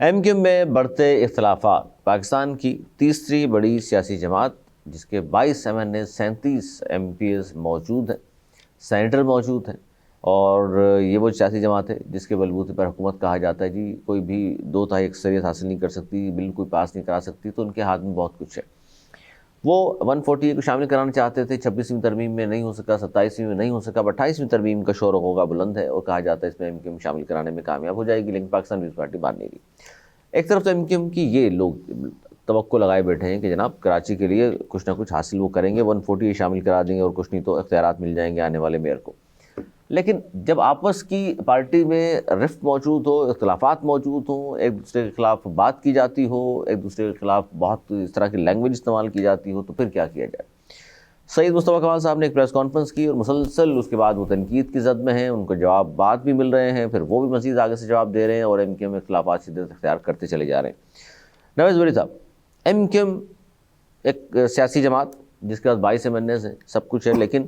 M Q میں بڑھتے اختلافات. پاکستان کی تیسری بڑی سیاسی جماعت جس کے 22 ایم این اے 37 ایم پی ایز موجود ہیں, سینیٹر موجود ہیں, اور یہ وہ سیاسی جماعت ہے جس کے بلبوتے پر حکومت کہا جاتا ہے جی کوئی بھی 2/3 اکثریت حاصل نہیں کر سکتی, بل کوئی پاس نہیں کرا سکتی, تو ان کے ہاتھ میں بہت کچھ ہے. وہ 140 کو شامل کرانا چاہتے تھے, 26ویں ترمیم میں نہیں ہو سکا, 27ویں میں نہیں ہو سکا, 28ویں ترمیم کا شور و غوغا بلند ہے اور کہا جاتا ہے اس میں ایم کیو ایم شامل کرانے میں کامیاب ہو جائے گی, لیکن پاکستان پیپلز پارٹی باہر نہیں رہی. ایک طرف تو ایم کیو ایم کی یہ لوگ توقع لگائے بیٹھے ہیں کہ جناب کراچی کے لیے کچھ نہ کچھ حاصل وہ کریں گے, 140 شامل کرا دیں گے اور کچھ نہیں تو اختیارات مل جائیں گے آنے والے میئر کو. لیکن جب آپس کی پارٹی میں رفت موجود ہو, اختلافات موجود ہوں, ایک دوسرے کے خلاف بات کی جاتی ہو, ایک دوسرے کے خلاف بہت اس طرح کی لینگویج استعمال کی جاتی ہو, تو پھر کیا کیا جائے. سعید مصطفیٰ کمال صاحب نے ایک پریس کانفرنس کی اور مسلسل اس کے بعد وہ تنقید کی زد میں ہیں, ان کو جوابات بھی مل رہے ہیں, پھر وہ بھی مزید آگے سے جواب دے رہے ہیں اور ایم کیو ایم اختلافات شدت اختیار کرتے چلے جا رہے ہیں. نویز بری صاحب, ایم کیو ایم ایک سیاسی جماعت جس کے پاس 22 ایم این ایز ہیں, سب کچھ ہے, لیکن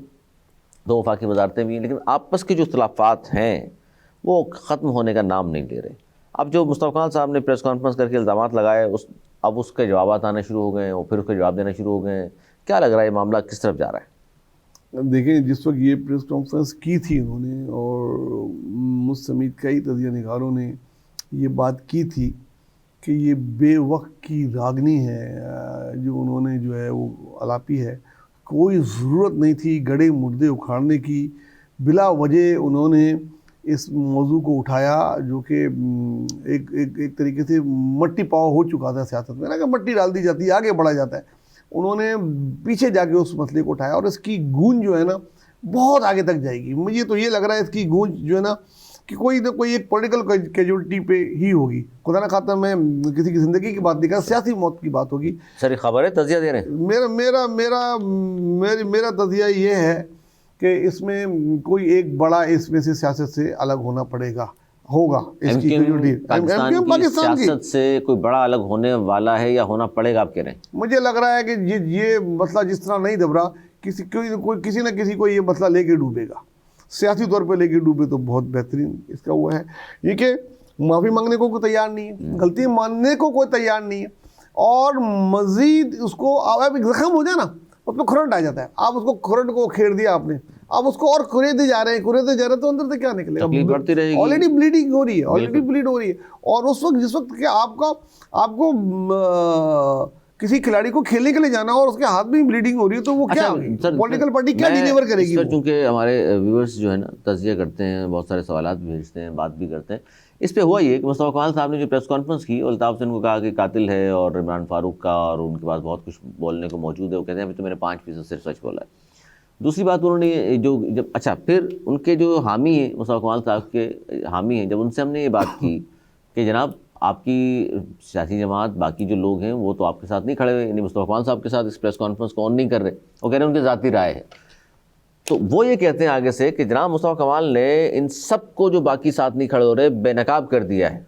2 وفاقی وزارتیں بھی ہیں, لیکن آپس کے جو اختلافات ہیں وہ ختم ہونے کا نام نہیں لے رہے. اب جو مصطفیٰ کمال صاحب نے پریس کانفرنس کر کے الزامات لگائے, اب اس کے جوابات آنے شروع ہو گئے ہیں اور پھر اس کے جواب دینا شروع ہو گئے ہیں. کیا لگ رہا ہے یہ معاملہ کس طرف جا رہا ہے؟ دیکھیں, جس وقت یہ پریس کانفرنس کی تھی انہوں نے, اور مجھ سمیت کئی تجزیہ نگاروں نے یہ بات کی تھی کہ یہ بے وقت کی راگنی ہے جو انہوں نے جو ہے وہ الاپی ہے. کوئی ضرورت نہیں تھی گڑے مردے اکھاڑنے کی. بلا وجہ انہوں نے اس موضوع کو اٹھایا جو کہ ایک طریقے سے مٹی پاؤ ہو چکا تھا سیاست میں نا, کہ مٹی ڈال دی جاتی ہے, آگے بڑھا جاتا ہے. انہوں نے پیچھے جا کے اس مسئلے کو اٹھایا اور اس کی گونج جو ہے نا بہت آگے تک جائے گی. مجھے تو یہ لگ رہا ہے اس کی گونج جو ہے نا کہ کوئی نہ کوئی ایک پولیٹیکل کیجولیٹی پہ ہی ہوگی. خدا نہ خواستہ میں کسی کی زندگی کی بات نہیں کر, سیاسی موت کی بات ہوگی. سر خبر ہے تجزیہ دے رہے ہیں. میرا تجزیہ یہ ہے کہ اس میں کوئی ایک بڑا اس میں سے سیاست سے الگ ہونا پڑے گا, ہوگا. اس کی پاکستان کی سیاست سے کوئی بڑا الگ ہونے والا ہے یا ہونا پڑے گا, آپ کہہ رہے ہیں؟ مجھے لگ رہا ہے کہ یہ مسئلہ جس طرح نہیں دب رہا, کسی نہ کسی کو یہ مسئلہ لے کے ڈوبے گا. سیاسی طور پہ لے کے ڈوبے تو بہت بہترین اس کا وہ ہے. یہ کہ معافی مانگنے کو کوئی تیار نہیں ہے, غلطی ماننے کو کوئی تیار نہیں ہے, اور مزید اس کو اب ایک زخم ہو جائے نا اس پہ کھرنٹ آ جاتا ہے. آپ اس کو کھرنٹ کو کھیر دیا آپ نے, اب اس کو اور کھریدے جا رہے ہیں تو اندر سے کیا نکلے گا؟ آلریڈی بلیڈنگ ہو رہی ہے, آلریڈی بلیڈ ہو رہی ہے. اور اس وقت جس وقت کہ آپ کو کسی کھلاڑی کو کھیلنے کے لیے جانا اور اس کے ہاتھ میں بلیڈنگ ہو رہی ہے, تو وہ کیا پولیٹیکل پارٹی کیا ڈیلیور کرے گی؟ چونکہ ہمارے ویورز جو ہے نا تجزیہ کرتے ہیں, بہت سارے سوالات بھیجتے ہیں, بات بھی کرتے ہیں. اس پہ ہوا یہ کہ مصطفیٰ کمال صاحب نے جو پریس کانفرنس کی, الطاف حسین کو کہا کہ قاتل ہے اور عمران فاروق کا, اور ان کے پاس بہت کچھ بولنے کو موجود ہے. وہ کہتے ہیں ابھی تو میں نے 5% صرف سچ بولا ہے. دوسری بات انہوں نے جب پھر ان کے جو حامی ہیں, مصطفیٰ کمال صاحب کے حامی ہیں, جب ان سے ہم نے یہ بات کی کہ جناب آپ کی سیاسی جماعت باقی جو لوگ ہیں وہ تو آپ کے ساتھ نہیں کھڑے ہوئے, یعنی مصطفیٰ کمال صاحب کے ساتھ اس پریس کانفرنس کو آن نہیں کر رہے, وہ کہہ رہے ہیں ان کی ذاتی رائے ہے. تو وہ یہ کہتے ہیں آگے سے کہ جناب مصطفیٰ کمال نے ان سب کو جو باقی ساتھ نہیں کھڑے ہو رہے بے نقاب کر دیا ہے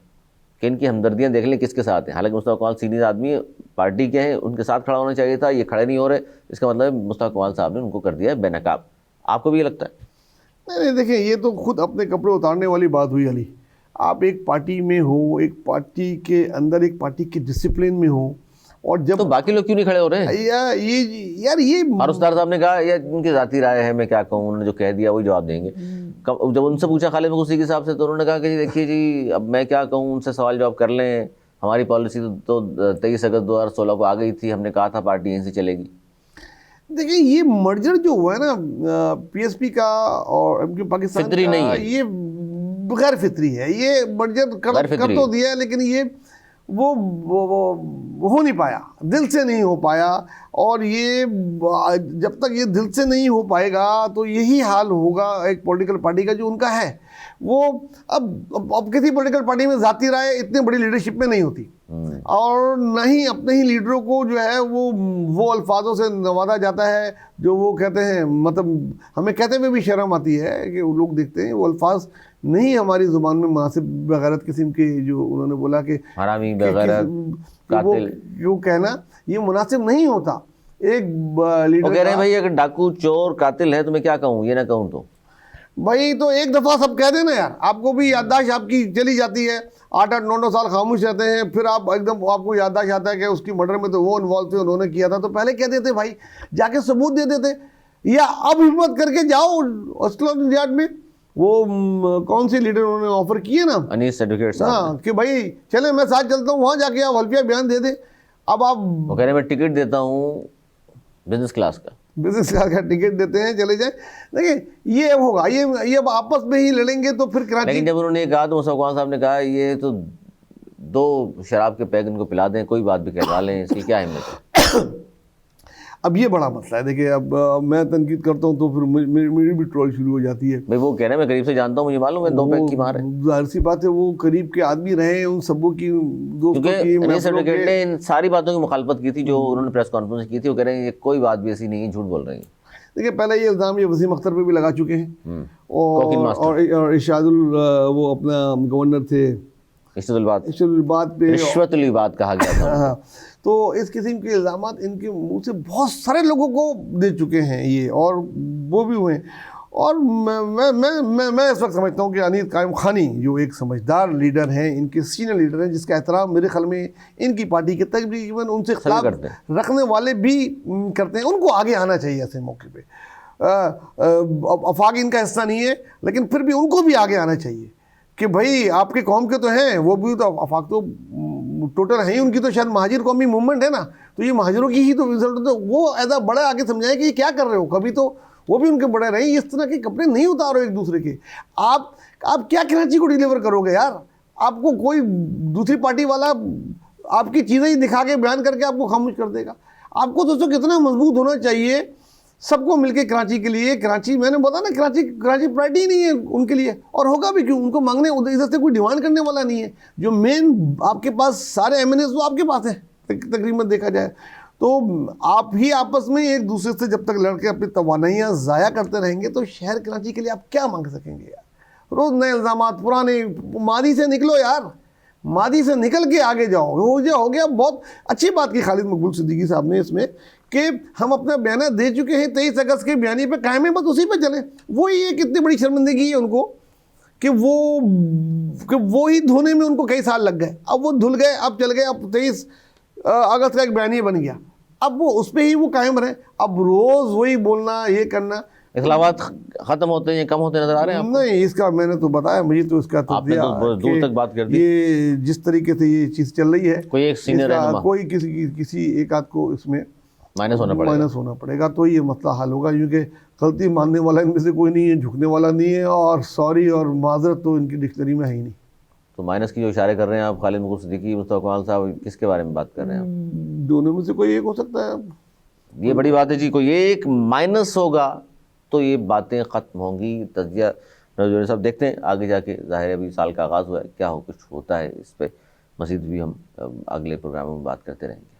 کہ ان کی ہمدردیاں دیکھ لیں کس کے ساتھ ہیں. حالانکہ مصطفیٰ کمال سینئر آدمی ہے, پارٹی کے ہیں, ان کے ساتھ کھڑا ہونا چاہیے تھا, یہ کھڑے نہیں ہو رہے, اس کا مطلب مصطفیٰ کمال صاحب نے ان کو کر دیا ہے بے نقاب. آپ کو بھی یہ لگتا ہے؟ نہیں, دیکھیں یہ تو خود اپنے کپڑے اتارنے والی بات ہوئی علی. آپ ایک پارٹی میں ہو, ایک پارٹی کے اندر ایک پارٹی کے ڈسپلن میں ہو, اور جب تو باقی لوگ کیوں نہیں کھڑے ہو رہے ہیں؟ یار یہ فاروق صاحب نے کہا یہ ان کی ذاتی رائے ہے, میں کیا کہوں, انہوں نے جو کہہ دیا وہی جواب دیں گے. جب ان سے پوچھا خالد مغوثی کے صاحب سے, تو انہوں نے کہا کہ جی دیکھیے جی اب میں کیا کہوں, ان سے سوال جواب کر لیں, ہماری پالیسی تو 23 اگست 2016 کو آ گئی تھی, ہم نے کہا تھا پارٹی یہیں سے چلے گی. دیکھیں یہ مرجر جو ہوا ہے نا پی ایس پی کا اور ایم کیو پاکستان کا, فطری نہیں ہے, یہ غیر فطری ہے. یہ مرجر کر تو دیا ہے, لیکن یہ وہ ہو نہیں پایا, دل سے نہیں ہو پایا. اور یہ جب تک یہ دل سے نہیں ہو پائے گا تو یہی حال ہوگا ایک پولیٹیکل پارٹی کا جو ان کا ہے. وہ اب کسی پولیٹیکل پارٹی میں ذاتی رائے اتنے بڑی لیڈرشپ میں نہیں ہوتی, اور نہ ہی اپنے ہی لیڈروں کو جو ہے وہ الفاظوں سے نوازا جاتا ہے جو وہ کہتے ہیں. مطلب ہمیں کہتے ہوئے بھی شرم آتی ہے کہ وہ لوگ دیکھتے ہیں وہ الفاظ نہیں ہماری زبان میں مناسب بغیرت قسم کے, جو انہوں نے بولا کہ حرامی, بغیرت, قاتل, وہ کہنا یہ مناسب نہیں ہوتا. ایک لیڈر وہ کہہ رہے ہیں بھائی اگر ڈاکو, چور, قاتل ہے تو میں کیا کہوں, یہ نہ کہوں تو بھائی تو ایک دفعہ سب کہہ دینا یار, آپ کو بھی یادداشت آپ کی چلی جاتی ہے, 8-9 سال خاموش رہتے ہیں, پھر آپ ایک دم آپ کو یادداشت آتا ہے کہ اس کی مرڈر میں تو وہ انوالو تھے, انہوں نے کیا تھا, تو پہلے کہہ دیتے بھائی, جا کے ثبوت دے دیتے. یا اب ہمت کر کے جاؤ اسکاٹ یارڈ میں, وہ کون سے لیڈر انہوں نے آفر کیے نا, انیس ایڈوکیٹ صاحب, ہاں, کہ بھائی چلے میں ساتھ چلتا ہوں, وہاں جا کے آپ حلفیہ بیان دے دیں. اب آپ وہ کہہ رہے ہیں میں ٹکٹ دیتا ہوں بزنس کلاس کا, بزنس کلاس کا ٹکٹ دیتے ہیں, چلے جائیں. دیکھیں یہ ہوگا, یہ اب آپس میں ہی لڑیں گے تو پھر کراچی. لیکن جب انہوں نے یہ کہا تو مصطفیٰ کمال صاحب نے کہا یہ تو 2 شراب کے پیگ ان کو پلا دیں, کوئی بات بھی کروا لیں, اس کی کیا اہمیت ہے. اب یہ بڑا مسئلہ ہے. دیکھیں اب میں تنقید کرتا ہوں تو پھر میری بھی ٹرول شروع ہو جاتی ہے. بھائی وہ کہہ رہے ہیں میں قریب سے جانتا ہوں, مجھے معلوم ہے 2 پیگ کی مار ہے. ظاہر سی بات ہے, وہ قریب کے آدمی رہے ہیں, ان سبوں کی دوستوں کی. کیونکہ انیس ایڈوکیٹ نے ان ساری باتوں کی مخالفت کی تھی جو انہوں نے پریس کانفرنس کی تھی. وہ کہہ رہے ہیں یہ کوئی بات بھی ایسی نہیں ہے, جھوٹ بول رہے ہیں. دیکھیں پہلے یہ الزام یہ وسیم اختر پہ بھی لگا چکے ہیں, اور ارشاد وہ اپنا گورنر تھے, رشوت العباد کہا گیا تھا. تو اس قسم کے الزامات ان کے منہ سے بہت سارے لوگوں کو دے چکے ہیں یہ, اور وہ بھی ہوئے ہیں. اور میں اس وقت سمجھتا ہوں کہ انیس قائم خانی جو ایک سمجھدار لیڈر ہیں, ان کے سینئر لیڈر ہیں, جس کا احترام میرے خیال میں ان کی پارٹی کے تقریباً ان سے اختلاف رکھنے والے بھی کرتے ہیں, ان کو آگے آنا چاہیے ایسے موقع پہ. افاق ان کا حصہ نہیں ہے, لیکن پھر بھی ان کو بھی آگے آنا چاہیے کہ بھائی آپ کے قوم کے تو ہیں, وہ بھی تو افاق تو ٹوٹل ہیں, ان کی تو شاید مہاجر قومی موومنٹ ہے نا, تو یہ مہاجروں کی ہی تو رزلٹ ہے. وہ ایسا بڑے آگے سمجھائیں کہ یہ کیا کر رہے ہو, کبھی تو وہ بھی ان کے بڑے رہے, اس طرح کے کپڑے نہیں اتارو ایک دوسرے کے. آپ کیا کراچی کو ڈیلیور کرو گے یار, آپ کو کوئی دوسری پارٹی والا آپ کی چیزیں ہی دکھا کے بیان کر کے آپ کو خاموش کر دے گا. آپ کو دوستوں کتنا مضبوط ہونا چاہیے سب کو مل کے کراچی کے لیے. کراچی میں نے بتا نا, کراچی پرائرٹی ہی نہیں ہے ان کے لیے, اور ہوگا بھی کیوں, ان کو مانگنے ادھر سے کوئی ڈیمانڈ کرنے والا نہیں ہے. جو مین آپ کے پاس سارے ایم این ایز وہ آپ کے پاس ہیں تقریباً دیکھا جائے تو. آپ ہی آپس میں ایک دوسرے سے جب تک لڑ کے اپنی توانائیاں ضائع کرتے رہیں گے تو شہر کراچی کے لیے آپ کیا مانگ سکیں گے یار. روز نئے الزامات, پرانے, ماضی سے نکلو یار, ماضی سے نکل کے آگے جاؤ. ہو گیا بہت اچھی بات کی خالد مقبول صدیقی صاحب نے اس میں کہ ہم اپنا بیانہ دے چکے ہیں, 23 اگست کے بیانی پہ قائم ہیں, بس اسی پہ چلیں. وہی ایک اتنی بڑی شرمندگی ہے ان کو کہ وہی دھونے میں ان کو کئی سال لگ گئے. اب وہ دھل گئے, اب چل گئے, اب 23 اگست کا ایک بیانیہ بن گیا, اب وہ اس پہ ہی وہ قائم رہے. اب روز وہی بولنا, یہ کرنا. اختلافات ختم ہوتے ہیں, کم ہوتے نظر آ رہے ہیں؟ نہیں, اس کا میں نے تو بتایا, مجھے تو اس کا دور تک بات کر دی. یہ جس طریقے سے یہ چیز چل رہی ہے, کوئی ایک سینئر رہنما, کوئی کسی ایک آدھ کو اس میں مائنس ہونا پڑے گا تو یہ مسئلہ حل ہوگا. کیونکہ غلطی ماننے والا ان میں سے کوئی نہیں ہے, جھکنے والا نہیں ہے, اور سوری اور معذرت تو ان کی ڈکشنری میں ہے ہی نہیں. تو مائنس کی جو اشارے کر رہے ہیں آپ, خالد مقبول صدیقی, مصطفیٰ کمال صاحب, کس کے بارے میں بات کر رہے ہیں آپ؟ دونوں میں سے کوئی ایک ہو سکتا ہے. یہ بڑی بات ہے جی, کوئی ایک مائنس ہوگا تو یہ باتیں ختم ہوں گی. تجزیہ نوجوان صاحب دیکھتے ہیں آگے جا کے, ظاہر ہے ابھی سال کا آغاز ہوا ہے, کیا کچھ ہوتا ہے اس پہ مزید بھی ہم اگلے پروگراموں میں بات کرتے رہیں گے.